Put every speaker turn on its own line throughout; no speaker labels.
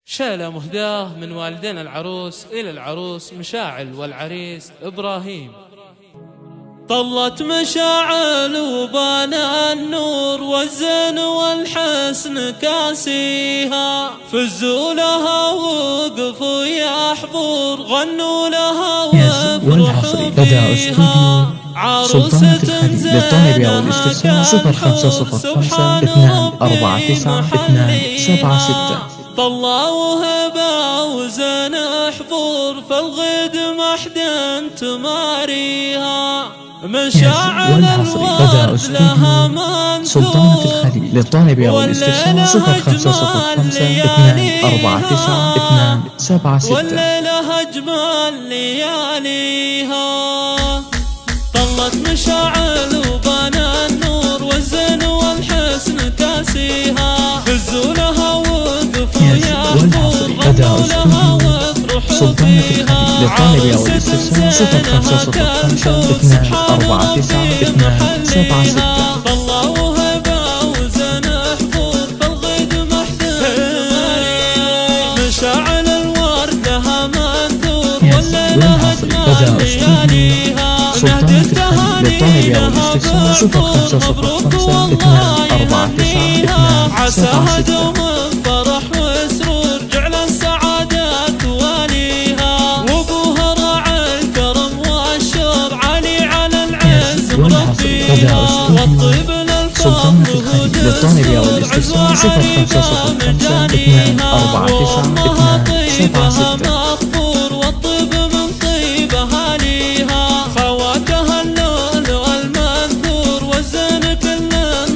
شالة مهداه من والدين العروس إلى العروس مشاعل والعريس إبراهيم. طلت مشاعل وبانا النور والزين والحسن كاسيها، فزوا لها وقفوا يا حضور، غنوا لها وافرحوا فيها.
عروسة زينة كان حور سبحان ربي محليها. طلة وهبة وزين حضور فالغد محدن تماريها. مشاعل الورد لها منثور والليلة أجمل لياليها، والليلة أجمل لياليها. طلت مشاعل وبانا النور والزين والحسن كاسيها، فزوا لها وقفوا يا حضور، غنوا لها وافرحوا فيها. عروسة زينة كان حور سبحان ربي محليها. طلة وهبة وزين حضور فالغد محدن تماريها. مشاعل الورد لها منثور والليلة أجمل لياليها. نادي التهاني لها بعطور مبروك والله يهنيها. عساها دوم فرح وسرور جعل السعادة تواليها. وابوها راعي الكرم والشر علي على العز مربيها. والطيب للفضل وهدى العزوة عريبة مجانيها. وامها طيبها مغفور والطيب من طيبها ليها. خواتها اللؤلؤ المنثور والزين كل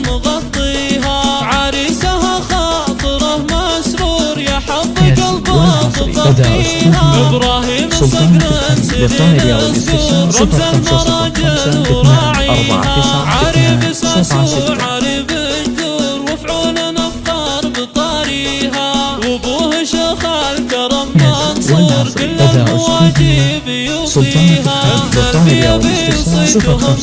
مغطيها. عريسها خاطره مسرور يا حظ قلبه ضفيها. ابراهيم صقر سنين الصقور رمز المراجل وراعيها. عريب ساسو عريب جدور وفعول نفخر بطاريها. وابوه شيخ الكرم منصور كل المواجب يوفيها. النبي بيصيدهم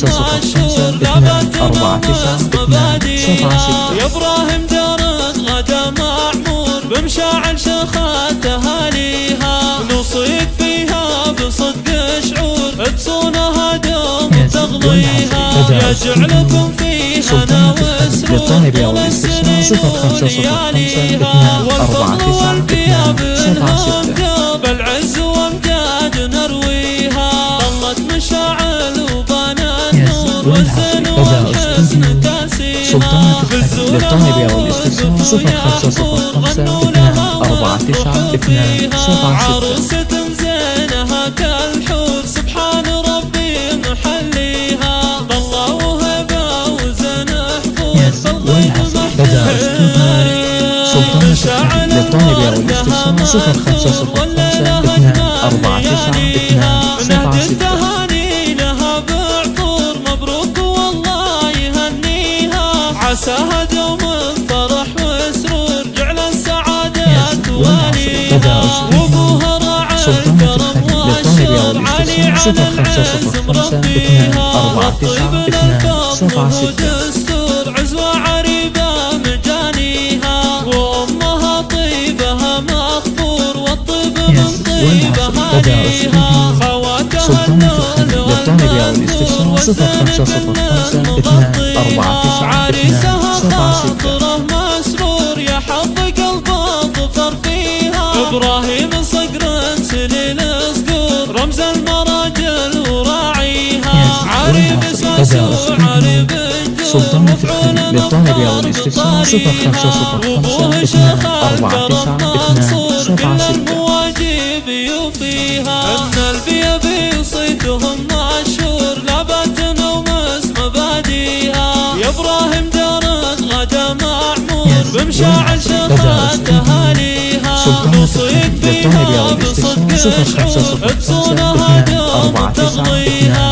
الشهور لابد نومس مباديها. يا ابراهيم دارت غدا معمور بمشاعل شيخاتها ليها. نوصيك فيها بصدق شعور بصونها دوم تغضيها. يجعلكم فيها انا وسرور والسنين ولياليها. والفضل والثياب منهم دوب العز وامجاد نرويها. طلت مشاعل وبانا النور والزين والحسن كاسيها. فزوا لها وقفوا يا حضور غنوا لها وافرحوا فيها. عروسة زينها كالحور سبحان ربي محليها. طلة وهبة وزين حضور فالغد محدن. مشاعل الورد لها منثور والليلة أجمل لياليها. نادي التهاني لها بعطور مبروك والله يهنيها. عساها دوم فرح وسرور جعل السعادة تواليها. وابوها راعي الكرم والشر علي على العز مربيها. والطيب للفضل ودستور عزوة عريبة مجانيها. وامها طيبها مغفور والطيب من طيبها ليها. خواتها اللؤلؤ المنثور والزين كل مغطيها. عريسها خاطره مسرور يا حظ قلبه ظفر فيها. ابراهيم صقر سنين الصقور رمز المراجل وراعيها. عريب ساسو عريب جدور مفعول نفخر بطاريها. وابوه شيخ الكرم منصور كل المواجب يوفيها. النبي بيصيدهم مشهور لابد نومس مباديها. يا ابراهيم دارت غدا معمور بمشاعل شيخاتها ليها. نوصيك فيها بصدق شعور بصونها دوم تغضيها.